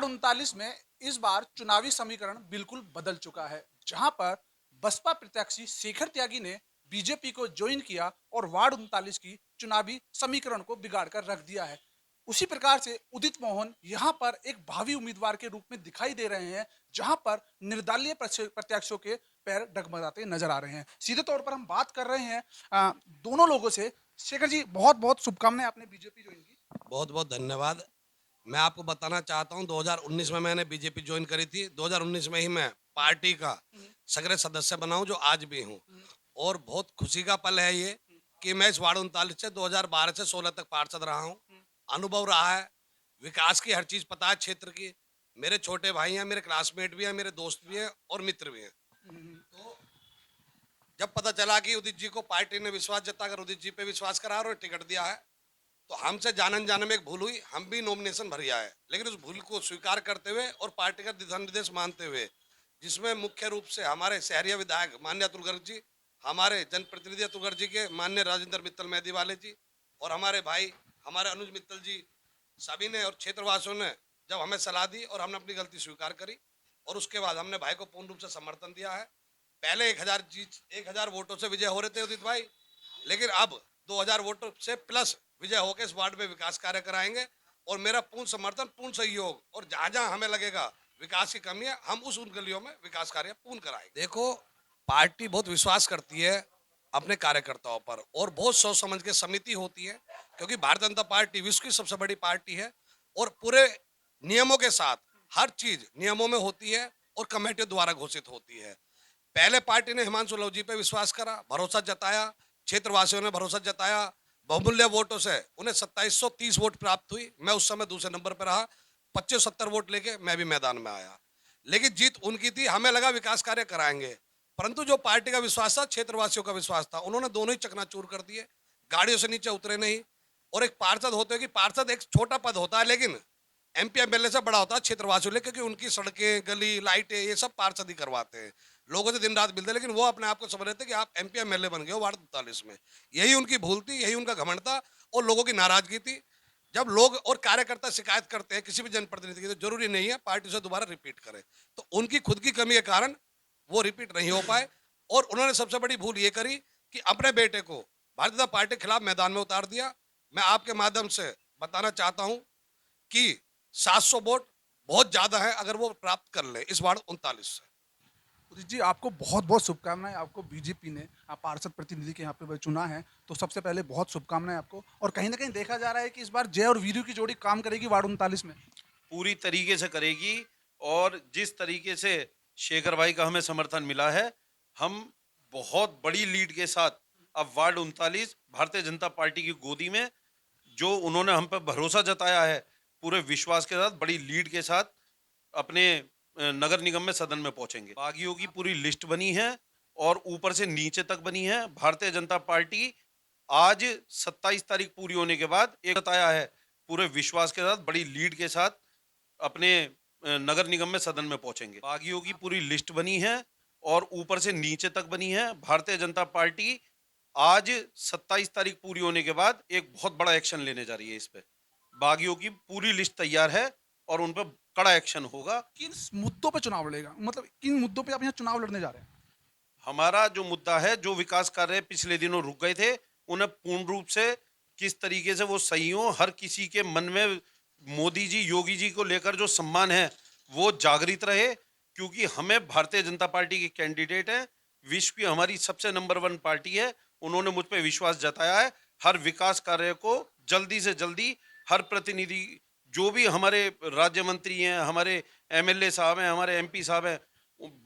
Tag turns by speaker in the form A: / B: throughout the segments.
A: Ward 39 में इस बार चुनावी समीकरण बिल्कुल बदल चुका है, जहां पर बसपा प्रत्याशी शेखर त्यागी ने बीजेपी को ज्वाइन किया और वार्ड 39 की चुनावी समीकरण को बिगाड़ कर रख दिया है। उसी प्रकार से उदित मोहन यहां पर एक भावी उम्मीदवार के रूप में दिखाई दे रहे हैं, जहां पर निर्दलीय प्रत्याशियों के पैर डगमगाते नजर आ रहे हैं। सीधे तौर पर हम बात कर रहे हैं दोनों लोगों से। शेखर जी, बहुत बहुत शुभकामनाएं, आपने बीजेपी ज्वाइन की।
B: बहुत बहुत धन्यवाद। मैं आपको बताना चाहता हूँ 2019 में मैंने बीजेपी ज्वाइन करी थी। 2019 में ही मैं पार्टी का
A: हम्म,
B: सक्रिय सदस्य बना हूँ, जो आज भी हूँ।
A: हम्म,
B: और बहुत खुशी का पल है ये कि मैं इस वार्ड 39 से 2012 से 16 तक पार्षद रहा हूँ।
A: हम्म,
B: अनुभव रहा है, विकास की हर चीज़ पता है क्षेत्र की। मेरे छोटे भाई हैं, मेरे क्लासमेट भी हैं, मेरे दोस्त भी हैं और मित्र भी हैं।
A: हम्म,
B: तो जब पता चला कि उदित जी को पार्टी ने विश्वास जताकर उदित जी पे विश्वास करा और टिकट दिया है, तो हमसे जानन जाने में एक भूल हुई, हम भी नॉमिनेशन भर आए, लेकिन उस भूल को स्वीकार करते हुए और पार्टी का दिशा निर्देश मानते हुए, जिसमें मुख्य रूप से हमारे शहरीय विधायक माननीय अतुल गर्ग जी, हमारे जनप्रतिनिधि अतुल गर्ग जी के माननीय राजेंद्र मित्तल मेहदी वाले जी और हमारे भाई हमारे अनुज मित्तल जी, सभी ने और क्षेत्रवासियों ने जब हमें सलाह दी और हमने अपनी गलती स्वीकार करी और उसके बाद हमने भाई को पूर्ण रूप से समर्थन दिया है। पहले 1000 वोटों से विजय हो रहे थे उदित भाई, लेकिन अब 2000 वोटों से प्लस विजय होकर इस वार्ड में विकास कार्य कराएंगे और मेरा पूर्ण समर्थन, पूर्ण सहयोग, और जहां जहां हमें लगेगा विकास की कमी है, हम उन गलियों में विकास कार्य पूर्ण कराएंगे। देखो, पार्टी बहुत विश्वास करती है अपने कार्यकर्ताओं पर और बहुत सोच समझ के समिति होती है, क्योंकि भारतीय जनता पार्टी विश्व की सबसे बड़ी पार्टी है और पूरे नियमों के साथ हर चीज नियमों में होती है और कमेटियों द्वारा घोषित होती है। पहले पार्टी ने हिमांशु लव जी पे विश्वास करा, भरोसा जताया, क्षेत्रवासियों ने भरोसा जताया, बहुमूल्य वोटों से उन्हें 2730 वोट प्राप्त हुई। मैं उस समय दूसरे नंबर पर रहा, 2570 वोट लेके मैं भी मैदान में आया, लेकिन जीत उनकी थी। हमें लगा विकास कार्य कराएंगे, परंतु जो पार्टी का विश्वास था, क्षेत्रवासियों का विश्वास था, उन्होंने दोनों ही चकनाचूर कर दिए, गाड़ियों से नीचे उतरे नहीं। और एक पार्षद होते कि पार्षद एक छोटा पद होता है, लेकिन एमपी एमएलए से बड़ा होता है क्षेत्रवासियों लिए, क्योंकि उनकी सड़कें, गली, लाइटें, ये सब पार्षद ही करवाते हैं। लोगों से दिन रात मिलते हैं, लेकिन वो अपने आप को समझ रहे थे कि आप एमपी एमएलए बन गए हो वार्ड 45 में। यही उनकी भूल थी, यही उनका घमंड था और लोगों की नाराजगी थी। जब लोग और कार्यकर्ता शिकायत करते हैं किसी भी जनप्रतिनिधि की, तो जरूरी नहीं है पार्टी से दोबारा रिपीट करें। तो उनकी खुद की कमी के कारण वो रिपीट नहीं हो पाए और उन्होंने सबसे बड़ी भूल ये करी कि अपने बेटे को भारतीय जनता पार्टी के खिलाफ मैदान में उतार दिया। मैं आपके माध्यम से बताना चाहता हूं कि 700 वोट बहुत ज्यादा है अगर वो प्राप्त कर ले इस वार्ड 39 से।
A: उदित जी, आपको बहुत बहुत शुभकामनाएं। आपको बीजेपी ने पार्षद प्रतिनिधि के यहाँ पे चुना है, तो सबसे पहले बहुत शुभकामनाएं आपको। और कहीं ना कहीं देखा जा रहा है कि इस बार जय और वीरू की जोड़ी काम करेगी वार्ड 39 में।
C: पूरी तरीके से करेगी। और जिस तरीके से शेखर भाई का हमें समर्थन मिला है, हम बहुत बड़ी लीड के साथ अब वार्ड 39 भारतीय जनता पार्टी की गोदी में, जो उन्होंने हम पर भरोसा जताया है, पूरे विश्वास के साथ बड़ी लीड के साथ अपने नगर निगम में सदन में पहुंचेंगे। बागियों की पूरी लिस्ट बनी है और ऊपर से नीचे तक बनी है। भारतीय जनता पार्टी आज 27 तारीख पूरी होने के बाद एक बताया है, पूरे विश्वास के साथ बड़ी लीड के साथ अपने नगर निगम में सदन में पहुंचेंगे। बागियों की पूरी लिस्ट बनी है और ऊपर से नीचे तक बनी है। भारतीय जनता पार्टी आज 27 तारीख पूरी होने के बाद एक बहुत बड़ा एक्शन लेने जा रही है। इस पे बागियों की पूरी लिस्ट तैयार है और उन पर कड़ा एक्शन होगा।
A: किन मुद्दों पे चुनाव लड़ेगा, मतलब किन मुद्दों पे आप यहाँ चुनाव लड़ने जा रहे हैं?
C: हमारा जो मुद्दा है, जो विकास कार्य पिछले दिनों रुक गए थे, उन्हें पूर्ण रूप से किस तरीके से वो सही हो। हर किसी के मन में मोदी जी, योगी जी को लेकर जो सम्मान है, वो जागृत रहे, क्योंकि हमें भारतीय जनता पार्टी के कैंडिडेट है। विश्व की हमारी सबसे नंबर 1 पार्टी है। उन्होंने मुझ पर विश्वास जताया है। हर विकास कार्य को जल्दी से जल्दी, हर प्रतिनिधि, जो भी हमारे राज्य मंत्री हैं, हमारे एमएलए साहब हैं, हमारे एमपी साहब हैं,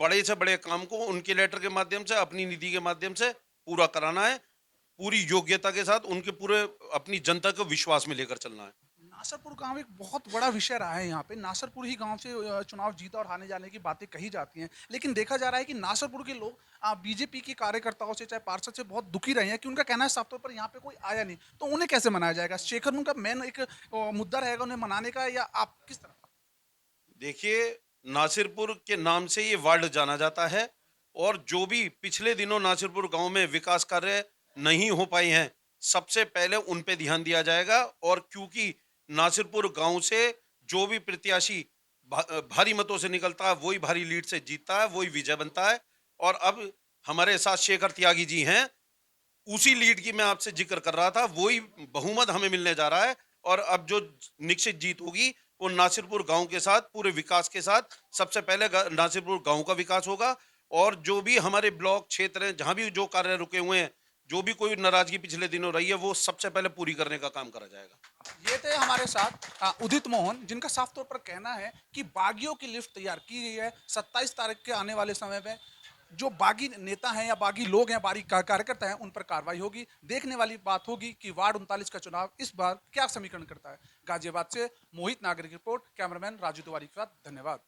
C: बड़े से बड़े काम को उनके लेटर के माध्यम से, अपनी निधि के माध्यम से पूरा कराना है। पूरी योग्यता के साथ उनके पूरे अपनी जनता को विश्वास में लेकर चलना है।
A: नासरपुर गांव एक बहुत बड़ा विषय रहा है यहाँ पे। नासरपुर ही गांव से चुनाव जीता और आने जाने की बातें कही जाती हैं, लेकिन देखा जा रहा है कि नासरपुर के लोग बीजेपी के कार्यकर्ताओं से, चाहे पार्षद से, बहुत दुखी रहे हैं कि उनका कहना है साफ तौर पर यहाँ पे कोई आया नहीं। तो उन्हें कैसे मनाया जाएगा? शेखर उनका मेन एक मुद्दा रहेगा उन्हें मनाने का, या आप किस तरह?
C: देखिए, नासिरपुर के नाम से ये वार्ड जाना जाता है और जो भी पिछले दिनों नासिरपुर गांव में विकास कार्य नहीं हो पाए हैं, सबसे पहले उन पे ध्यान दिया जाएगा। और क्योंकि नासिरपुर गांव से जो भी प्रत्याशी भारी मतों से निकलता है, वही भारी लीड से जीतता है, वही विजय बनता है। और अब हमारे साथ शेखर त्यागी जी हैं, उसी लीड की मैं आपसे जिक्र कर रहा था, वही बहुमत हमें मिलने जा रहा है। और अब जो निश्चित जीत होगी वो नासिरपुर गांव के साथ, पूरे विकास के साथ, सबसे पहले नासिरपुर गांव का विकास होगा। और जो भी हमारे ब्लॉक क्षेत्र हैं, जहां भी जो कार्य रुके हुए हैं, जो भी कोई नाराजगी पिछले दिनों रही है, वो सबसे पहले पूरी करने का काम करा जाएगा।
A: ये थे हमारे साथ उदित मोहन, जिनका साफ तौर पर कहना है कि बागियों की लिस्ट तैयार की गई है। 27 तारीख के आने वाले समय में जो बागी नेता हैं या बागी लोग हैं, बागी कार्यकर्ता हैं, उन पर कार्रवाई होगी। देखने वाली बात होगी कि वार्ड 39 का चुनाव इस बार क्या समीकरण करता है। गाजियाबाद से मोहित नागरिक रिपोर्ट, कैमरामैन राजू तिवारी के साथ। धन्यवाद।